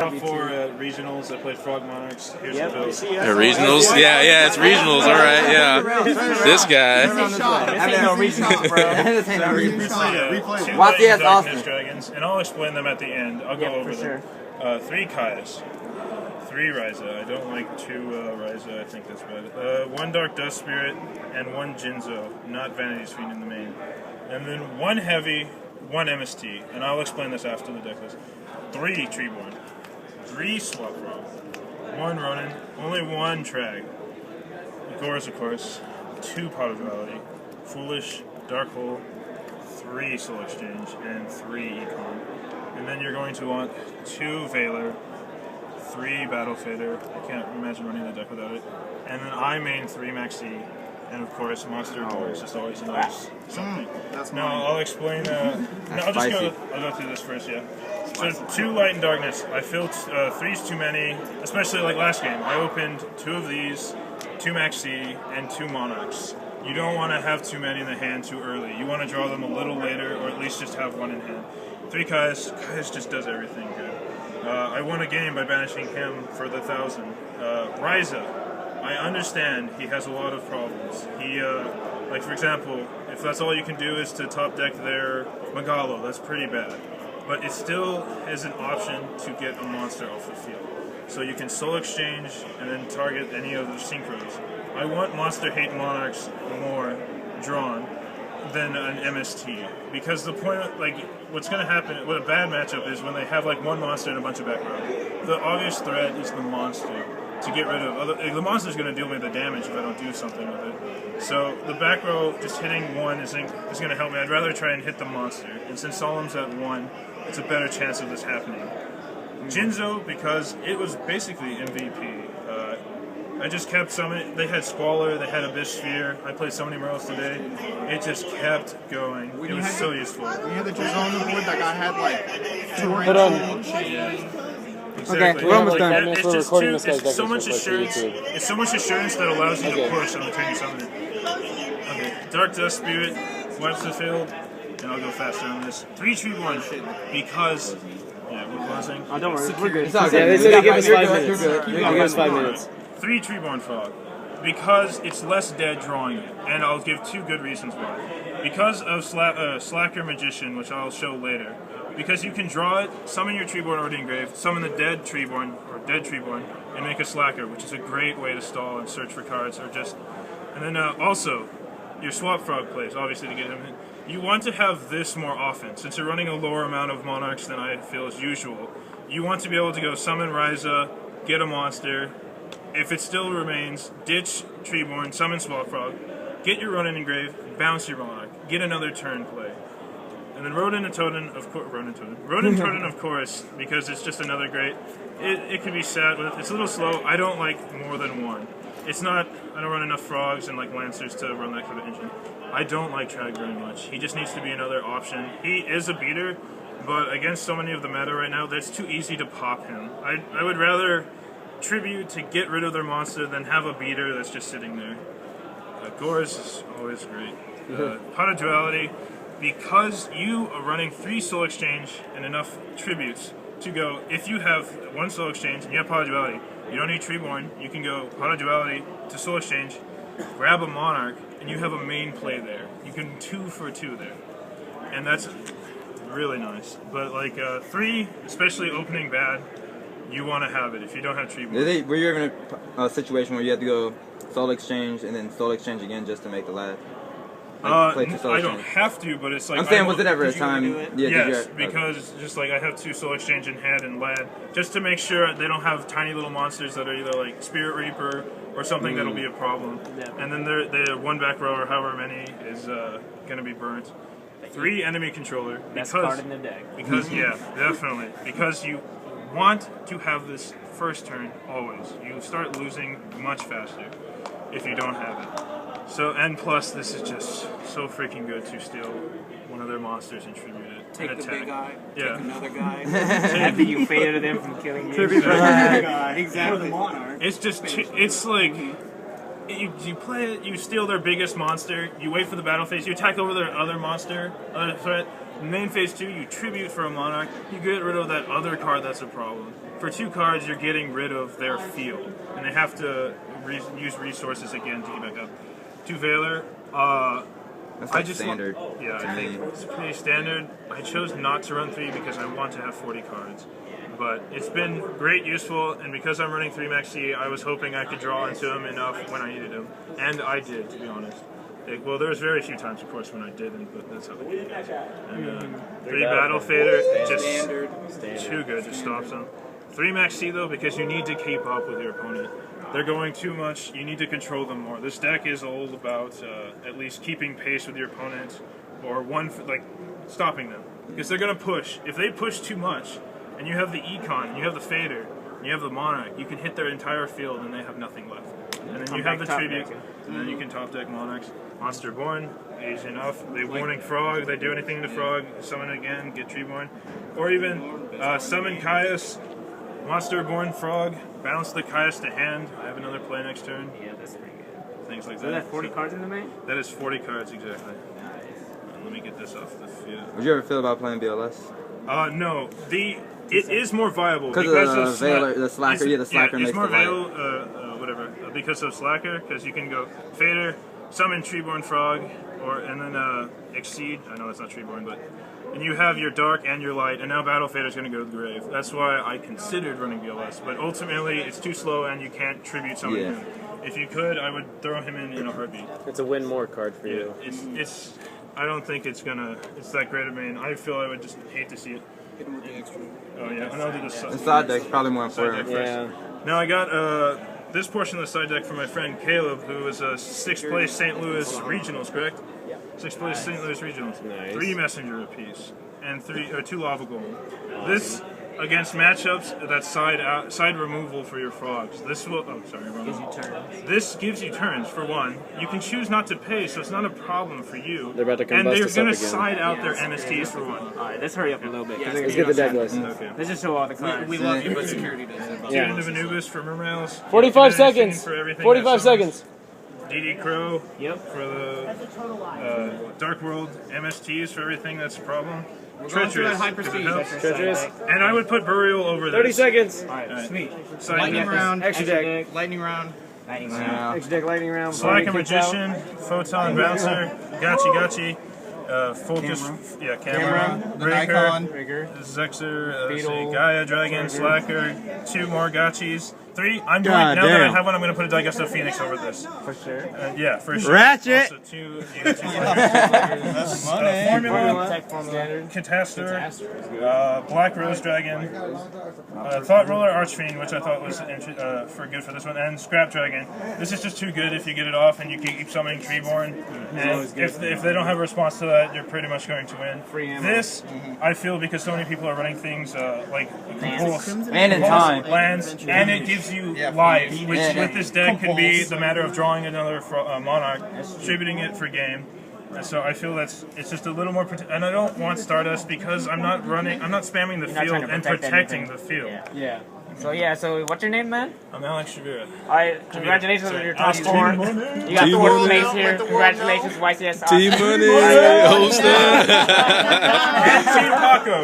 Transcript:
Top 4 regionals. I played Frog Monarchs. Here's the build. Regionals? Yeah, it's regionals. All right, yeah. This guy. No regionals, bro. YCS Austin. Dragons, and I'll explain them at the end. I'll go over them. 3 Kai's. 3 Ryza. I don't like 2 Ryza. I think that's bad. 1 Dark Dust Spirit and 1 Jinzo. Not Vanity's Fiend in the main. And then 1 Heavy, 1 MST. And I'll explain this after the deck list. 3 Treeborn. 3 Swap Rock. 1 Ronin. Only 1 Trag. Gore's, of course. 2 Pot of Duality. Foolish, Dark Hole. 3 Soul Exchange. And 3 Econ. And then you're going to want 2 Veiler. 3 Battle Fader. I can't imagine running the deck without it. And then I main 3 Maxi. And of course, Monster Doors. Just always a nice something. Now I'll explain. I'll go through this first. Yeah. So 2 Light and Darkness. I feel 3's too many, especially like last game. I opened 2 of these, 2 Maxi, and 2 Monarchs. You don't want to have too many in the hand too early. You want to draw them a little later, or at least just have 1 in hand. 3 Kai's. Kai's just does everything good. I won a game by banishing him for the 1,000. Ryza. I understand he has a lot of problems. He, like for example, if that's all you can do is to top deck their Megalo, that's pretty bad. But it still is an option to get a monster off the field. So you can Soul Exchange and then target any of the Synchros. I want Monster Hate Monarchs more drawn than an MST. Because the point, like, what's going to happen, what a bad matchup is when they have like 1 monster and a bunch of back row. The obvious threat is the monster to get rid of. The monster's going to deal me the damage if I don't do something with it. So the back row, just hitting 1 is going to help me. I'd rather try and hit the monster. And since Solemn's at 1, it's a better chance of this happening. Jinzo, because it was basically MVP. I just kept summoning. They had Squalor, they had Abyss Sphere. I played so many Merles today. It just kept going. It was so useful. When you had the Jinzo on the board, that guy had like 4 Exactly. Okay, we're almost done. It's just it's so much assurance. It's so much assurance that allows you to push on the turn you summon it. Okay, Dark Dust Spirit wipes the field, and I'll go faster on this. 3 Treeborn because we're closing. Oh, don't worry, we're good. Yeah, they said they give us 5 minutes. They give us 5 minutes. 3 Treeborn Frog because it's less dead drawing it, and I'll give 2 good reasons why. Because of Slacker Magician, which I'll show later. Because you can draw it, summon your Treeborn already engraved, summon the dead Treeborn, and make a Slacker, which is a great way to stall and search for cards, or just... And then also, your Swap Frog plays, obviously to get him in. You want to have this more often, since you're running a lower amount of Monarchs than I feel is usual. You want to be able to go summon Ryza, get a monster, if it still remains, ditch Treeborn, summon Swap Frog, get your Ronin engraved, bounce your Monarch, get another turn play. And then Ronin Totem, of course, because it's just another great. It can be sat with. It's a little slow. I don't like more than 1. It's not. I don't run enough frogs and like lancers to run that kind of engine. I don't like Trag very much. He just needs to be another option. He is a beater, but against so many of the meta right now, that's too easy to pop him. I would rather tribute to get rid of their monster than have a beater that's just sitting there. Gore's is always great. Pot of Duality. Because you are running 3 Soul Exchange and enough tributes to go, if you have 1 Soul Exchange and you have Pot of Duality, you don't need Treeborn, you can go Pot of Duality to Soul Exchange, grab a Monarch, and you have a main play there. You can 2 for 2 there. And that's really nice. But like 3, especially opening bad, you want to have it if you don't have Treeborn. Were you ever in a situation where you had to go Soul Exchange and then Soul Exchange again just to make the last? I don't have to, but it's like... I'm saying, was it ever a time... Yes, because just like I have 2 Soul Exchange in hand and Lad, just to make sure they don't have tiny little monsters that are either like Spirit Reaper or something that'll be a problem. And then the 1 back row or however many is going to be burnt. 3 enemy controller. Best card in the deck. Because, yeah, definitely. Because you want to have this first turn always. You start losing much faster if you don't have it. So, and plus, this is just so freaking good to steal one of their monsters and tribute it. Take the big guy, take another guy. After you faded them from killing you. Tribute the guy. Exactly. Monarch. It's just, it's like, you play it, you steal their biggest monster, you wait for the battle phase, you attack over their other monster, other threat. Main phase 2, you tribute for a Monarch, you get rid of that other card that's a problem. for 2 cards, you're getting rid of their field, and they have to use resources again to get back up. 2 Veiler. That's I like just standard. Yeah, I think it's pretty standard. I chose not to run 3 because I want to have 40 cards. But it's been great, useful, and because I'm running 3 Max C, I was hoping I could draw into him enough when I needed him. And I did, to be honest. Well, there was very few times, of course, when I didn't, but that's how the game is. And 3 Battle Fader, just too good, just stops them. 3 Max C, though, because you need to keep up with your opponent. They're going too much, you need to control them more. This deck is all about at least keeping pace with your opponent, or stopping them. Because they're going to push. If they push too much, and you have the Econ, you have the Fader, and you have the Monarch, you can hit their entire field and they have nothing left. And then you have the Tribute, and then you can top deck Monarchs. Monster Born, easy enough. They Warning Frog, they do anything to Frog, summon it again, get Treeborn. Or even summon Caius, Monster Born Frog, bounce the Caius to hand. I have another play next turn. Yeah, that's pretty good. Things like So that. that's 40 cards in the main? That is 40 cards, exactly. Let me get this off the field. Would you ever feel about playing BLS? No. It is more viable because of the Slacker. Yeah, the Slacker makes it's more the light. viable, because of Slacker, because you can go Fader, summon Treeborn Frog, and then Exceed. I know that's not Treeborn, but and you have your Dark and your Light, and now Battle Fader's going to go to the grave. That's why I considered running BLS, but ultimately it's too slow and you can't tribute summon him. If you could, I would throw him in a heartbeat. It's a win more card for you. It's. I don't think it's that great of main. I feel I would just hate to see it. Hit him with the extra. Oh yeah, and I'll do The side deck's probably more important. Yeah. Now I got this portion of the side deck from my friend Caleb, who was a 6th place St. Louis Regionals, correct? Yeah. 6th place St. Louis Regionals. Nice. 3 Messenger apiece and 2 Lava Golem. This against matchups that's side removal for your frogs. This will Gives you turns. This gives you turns for one. You can choose not to pay, so it's not a problem for you. They're about to and combust they're us going up to again. side out their MSTs for one. Alright, let's hurry up a little bit. Let's get the deck list. Okay. Let's just show all the cards. We love you, but security doesn't. Tune into Anubis for Mermails. 45 seconds. For everything 45 seconds. DD Crow Yep. for the Dark World MSTs for everything that's a problem. We're going through that high Treacherous, prestige. if it helps. Treacherous. And I would put Burial over this. 30 seconds. Alright, sweet. Side Lightning deck. round. Extra deck. Lightning round. Lightning Yeah. round. Extra deck lightning round. Slacker Body kicks out. Magician, Photon Bouncer, Gachi, Focus, Camera, The Breaker, Nikon. Zexer, Beetle. Gaia, Dragon, Slacker, 2 more Gachis. 3, I'm going, God now that I damn. have one, I'm going to put a Digesto Phoenix over this. For sure. Yeah, for sure. Ratchet. Also 2, you get 2 That's Formula, Tech formula. Catastor, Black Rose Dragon, Thought Roller Archfiend, which I thought was good for this one, and Scrap Dragon. This is just too good if you get it off and you keep summoning Treeborn. And if they don't have a response to that, you're pretty much going to win. Free ammo. This, I feel, because so many people are running things like Compulse, And in time. lands, and it gives you life, which Yeah. with this deck can be the matter of drawing another Monarch, distributing it for game. And so I feel it's just a little more, and I don't want Stardust because I'm not spamming the You're not field trying to and protect protecting anything. the field. Yeah. So what's your name, man? I'm Alex Chavira. Alright, congratulations on your top Sorry. score. You got 4th place here. Congratulations, YCS. T-Money, host And Team Paco.